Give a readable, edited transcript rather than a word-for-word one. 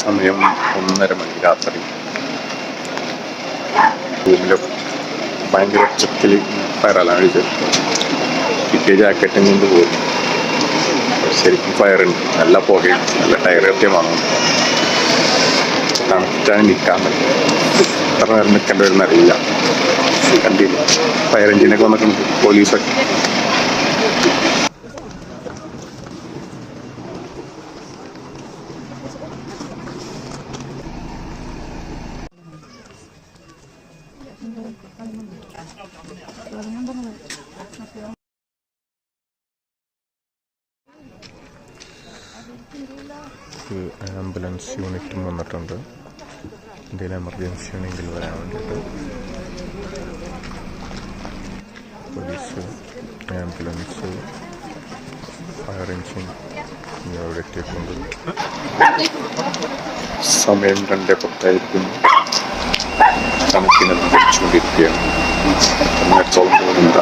സമയം 1:30 മണി രാത്രി. റൂമിൽ ഭയങ്കര ഉച്ചത്തിൽ ഫയർ അലാം അടിച്ചു. കിട്ടിയ ജാക്കറ്റും കൊണ്ട് പോകും. ശരിക്കും ഫയറുണ്ട്, നല്ല പുകയും നല്ല ടയർ കൃത്യമാണ്. തണുത്താണ് നിൽക്കാൻ പറ്റും. എത്ര നേരം നിൽക്കേണ്ടി വരുന്ന അറിയില്ല. കണ്ടില്ല, ഫയർ എഞ്ചിനൊക്കെ വന്നിട്ടുണ്ട്, പോലീസൊക്കെ. ആംബുലൻസ് യൂണിറ്റും വന്നിട്ടുണ്ട്. എന്തെങ്കിലും എമർജൻസി ആണെങ്കിൽ വരാൻ വേണ്ടിയിട്ട് പോലീസ്, ആംബുലൻസ്, ഫയർ എഞ്ചിൻ അവിടെ എത്തിയിട്ടുണ്ട്. സമയം 2:10 തണുപ്പിനെ വിളിച്ചുകൊണ്ടിരിക്കുകയാണ്. 1:30 പോകുന്നുണ്ട്.